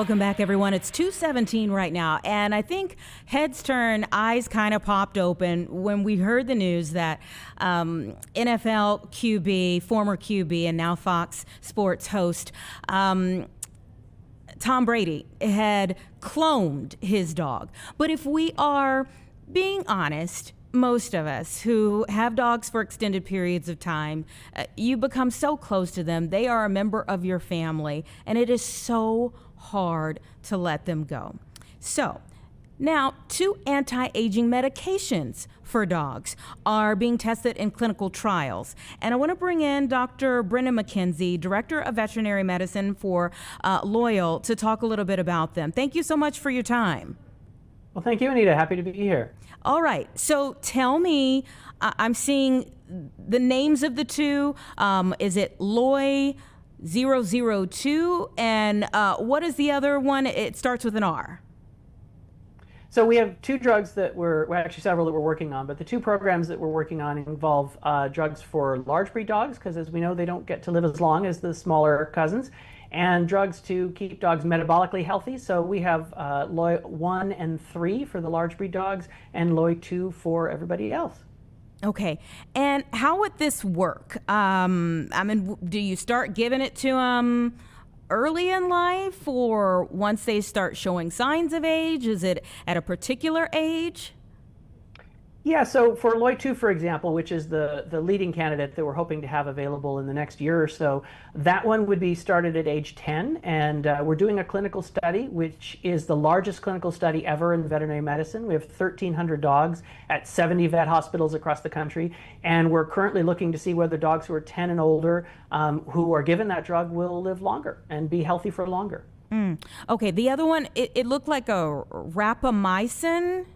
Welcome back, everyone. It's 2:17 right now, and I think heads turned, eyes kind of popped open when we heard the news that NFL QB, former QB, and now Fox Sports host Tom Brady had cloned his dog. But if we are being honest, most of us who have dogs for extended periods of time, you become so close to them. They are a member of your family, and it is so hard to let them go. So now, 2 anti-aging medications for dogs are being tested in clinical trials. And I want to bring in Dr. Brendan McKenzie, Director of Veterinary Medicine for Loyal, to talk a little bit about them. Thank you so much for your time. Well, thank you, Anita. Happy to be here. All right. So tell me, I'm seeing the names of the two. Is it Loy 002? And what is the other one? It starts with an R. So we have 2 drugs that well, actually several that we're working on, but the 2 programs that we're working on involve drugs for large breed dogs, because as we know, they don't get to live as long as the smaller cousins, and drugs to keep dogs metabolically healthy. So we have Loy 1 and 3 for the large breed dogs, and Loy 2 for everybody else. Okay. And how would this work? I mean, do you start giving it to them early in life, or once they start showing signs of age? Is it at a particular age? Yeah, so for Loy 2, for example, which is the leading candidate that we're hoping to have available in the next year or so, that one would be started at age 10, and we're doing a clinical study, which is the largest clinical study ever in veterinary medicine. We have 1,300 dogs at 70 vet hospitals across the country, and we're currently looking to see whether dogs who are 10 and older who are given that drug will live longer and be healthy for longer. Okay, the other one, it looked like a rapamycin.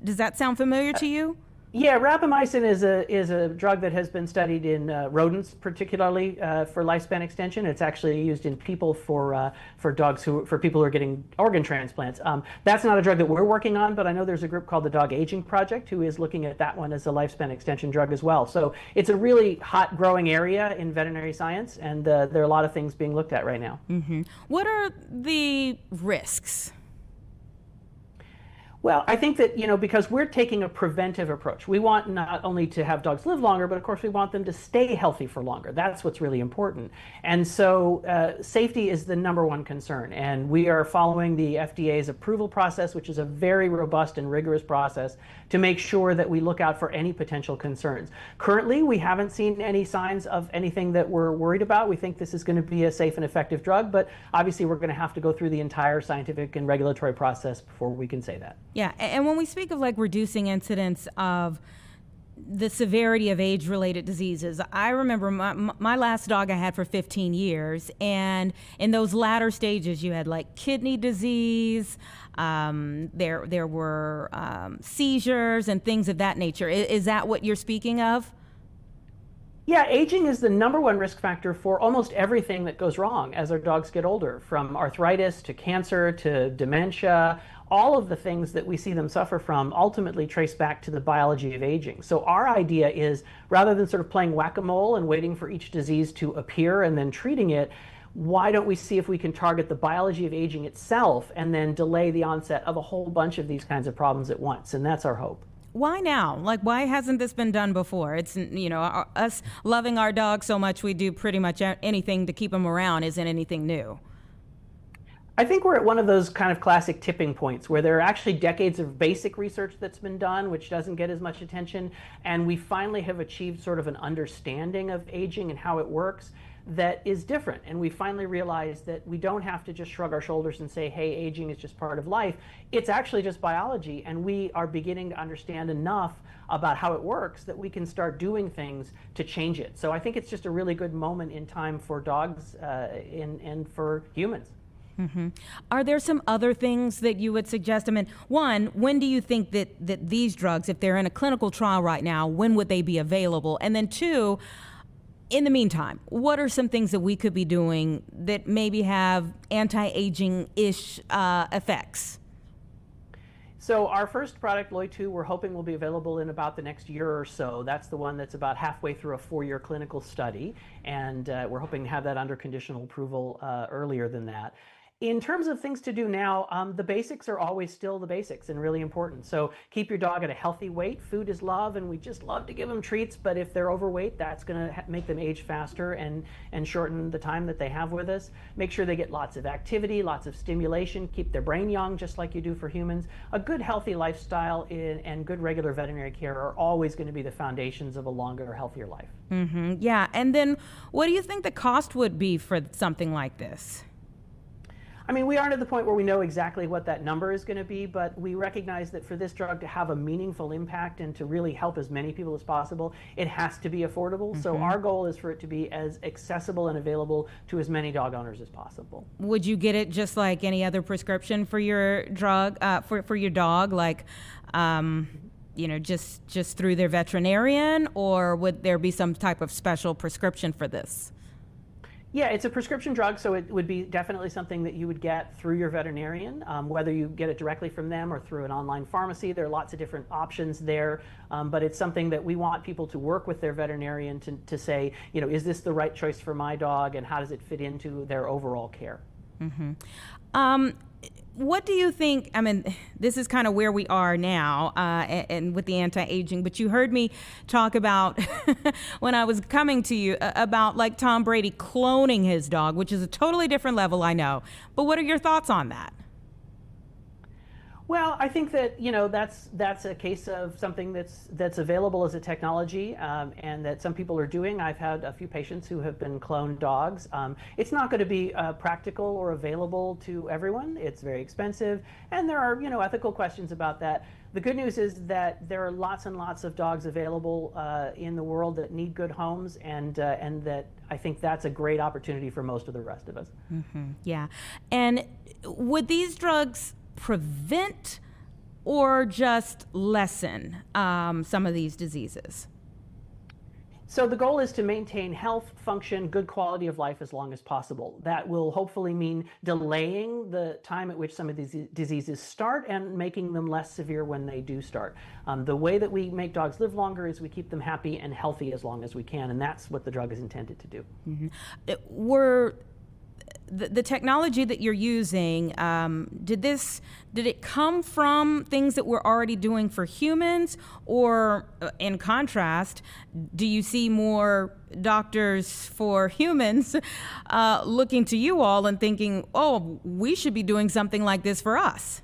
Does that sound familiar to you? Yeah, rapamycin is a drug that has been studied in rodents, particularly for lifespan extension. It's actually used in people for dogs for people who are getting organ transplants. That's not a drug that we're working on, but I know there's a group called the Dog Aging Project who is looking at that one as a lifespan extension drug as well. So it's a really hot growing area in veterinary science, and there are a lot of things being looked at right now. Mm-hmm. What are the risks? Well, I think that, because we're taking a preventive approach, we want not only to have dogs live longer, but of course we want them to stay healthy for longer. That's what's really important. And so safety is the #1 concern. And we are following the FDA's approval process, which is a very robust and rigorous process to make sure that we look out for any potential concerns. Currently, we haven't seen any signs of anything that we're worried about. We think this is going to be a safe and effective drug, but obviously we're going to have to go through the entire scientific and regulatory process before we can say that. Yeah, and when we speak of like reducing incidence of the severity of age-related diseases, I remember my last dog I had for 15 years, and in those latter stages you had like kidney disease, there were seizures and things of that nature. Is that what you're speaking of? Yeah, aging is the #1 risk factor for almost everything that goes wrong as our dogs get older, from arthritis to cancer to dementia. All of the things that we see them suffer from ultimately trace back to the biology of aging. So our idea is, rather than sort of playing whack-a-mole and waiting for each disease to appear and then treating it, why don't we see if we can target the biology of aging itself and then delay the onset of a whole bunch of these kinds of problems at once? And that's our hope. Why now? Like, why hasn't this been done before? It's, us loving our dogs so much we do pretty much anything to keep them around isn't anything new. I think we're at one of those kind of classic tipping points where there are actually decades of basic research that's been done, which doesn't get as much attention, and we finally have achieved sort of an understanding of aging and how it works that is different. And we finally realized that we don't have to just shrug our shoulders and say, hey, aging is just part of life. It's actually just biology, and we are beginning to understand enough about how it works that we can start doing things to change it. So I think it's just a really good moment in time for dogs and for humans. Mm-hmm. Are there some other things that you would suggest? I mean, one, when do you think that these drugs, if they're in a clinical trial right now, when would they be available? And then two, in the meantime, what are some things that we could be doing that maybe have anti-aging-ish effects? So our first product, Loy 2, we're hoping will be available in about the next year or so. That's the one that's about halfway through a 4-year clinical study, and we're hoping to have that under conditional approval earlier than that. In terms of things to do now, the basics are always still the basics and really important. So keep your dog at a healthy weight. Food is love, and we just love to give them treats. But if they're overweight, that's going to make them age faster and shorten the time that they have with us. Make sure they get lots of activity, lots of stimulation. Keep their brain young, just like you do for humans. A good, healthy lifestyle and good regular veterinary care are always going to be the foundations of a longer, healthier life. Mm-hmm. Yeah. And then what do you think the cost would be for something like this? I mean, we aren't at the point where we know exactly what that number is going to be, but we recognize that for this drug to have a meaningful impact and to really help as many people as possible, it has to be affordable. Mm-hmm. So our goal is for it to be as accessible and available to as many dog owners as possible. Would you get it just like any other prescription for your drug, for your dog, like, just through their veterinarian, or would there be some type of special prescription for this? Yeah, it's a prescription drug, so it would be definitely something that you would get through your veterinarian, whether you get it directly from them or through an online pharmacy. There are lots of different options there, but it's something that we want people to work with their veterinarian to say, is this the right choice for my dog, and how does it fit into their overall care? Mm-hmm. What do you think? I mean, this is kind of where we are now, and with the anti-aging. But you heard me talk about when I was coming to you about like Tom Brady cloning his dog, which is a totally different level, I know. But what are your thoughts on that? Well, I think that that's a case of something that's available as a technology, and that some people are doing. I've had a few patients who have been cloned dogs. It's not going to be practical or available to everyone. It's very expensive, and there are ethical questions about that. The good news is that there are lots and lots of dogs available in the world that need good homes, and that I think that's a great opportunity for most of the rest of us. Mm-hmm. Yeah, and would these drugs prevent or just lessen some of these diseases? So the goal is to maintain health, function, good quality of life as long as possible. That will hopefully mean delaying the time at which some of these diseases start and making them less severe when they do start. The way that we make dogs live longer is we keep them happy and healthy as long as we can, and that's what the drug is intended to do. Mm-hmm. The technology that you're using, did it come from things that we're already doing for humans, or in contrast, do you see more doctors for humans looking to you all and thinking, oh, we should be doing something like this for us?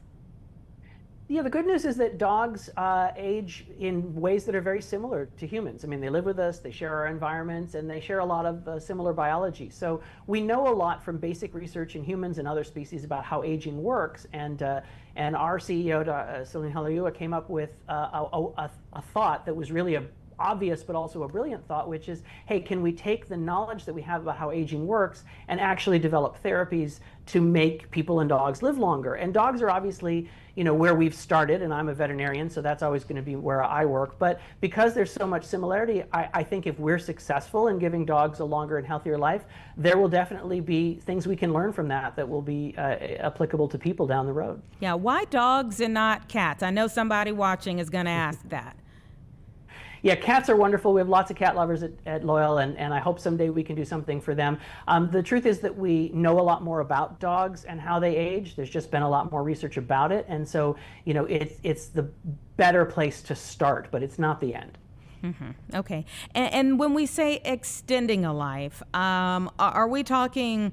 Yeah, the good news is that dogs age in ways that are very similar to humans. I mean, they live with us, they share our environments, and they share a lot of similar biology. So we know a lot from basic research in humans and other species about how aging works. And our CEO, Celine Halayoua, came up with a thought that was really a obvious but also a brilliant thought, which is, hey, can we take the knowledge that we have about how aging works and actually develop therapies to make people and dogs live longer? And dogs are obviously, where we've started, and I'm a veterinarian, so that's always going to be where I work. But because there's so much similarity, I think if we're successful in giving dogs a longer and healthier life, there will definitely be things we can learn from that will be applicable to people down the road. Yeah, why dogs and not cats? I know somebody watching is going to ask that. Yeah, cats are wonderful. We have lots of cat lovers at Loyal, and I hope someday we can do something for them. The truth is that we know a lot more about dogs and how they age. There's just been a lot more research about it, and so it's the better place to start, but it's not the end. Mm-hmm. Okay, and when we say extending a life, are we talking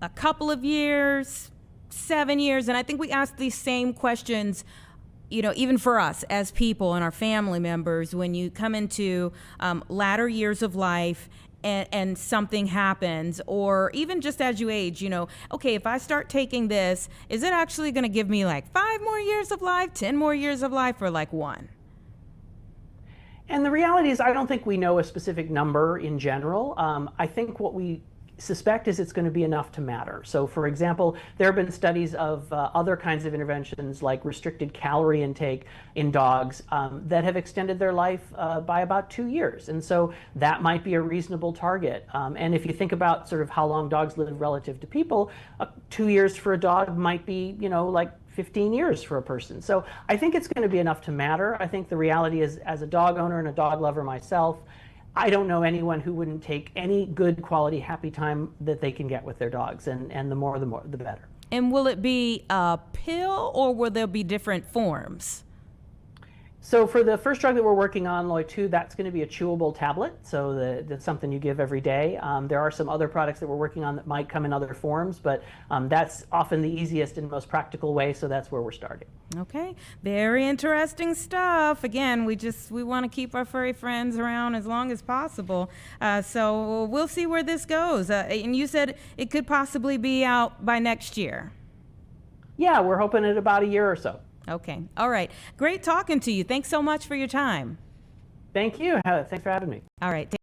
a couple of years, 7 years? And I think we ask these same questions, even for us as people and our family members, when you come into latter years of life and something happens, or even just as you age, okay, if I start taking this, is it actually going to give me like 5 more years of life, 10 more years of life, or like 1? And the reality is, I don't think we know a specific number in general. I think what we suspect is it's going to be enough to matter. So for example, there have been studies of other kinds of interventions like restricted calorie intake in dogs that have extended their life by about 2 years. And so that might be a reasonable target. And if you think about sort of how long dogs live relative to people, 2 years for a dog might be, like 15 years for a person. So I think it's going to be enough to matter. I think the reality is, as a dog owner and a dog lover myself, I don't know anyone who wouldn't take any good quality happy time that they can get with their dogs, and the more the better. And will it be a pill or will there be different forms? So for the first drug that we're working on, LOI2, that's going to be a chewable tablet, so that's something you give every day. There are some other products that we're working on that might come in other forms, but that's often the easiest and most practical way, so that's where we're starting. Okay, very interesting stuff. Again, we want to keep our furry friends around as long as possible. So we'll see where this goes. And you said it could possibly be out by next year. Yeah, we're hoping at about a year or so. Okay, all right. Great talking to you. Thanks so much for your time. Thank you. Thanks for having me. All right.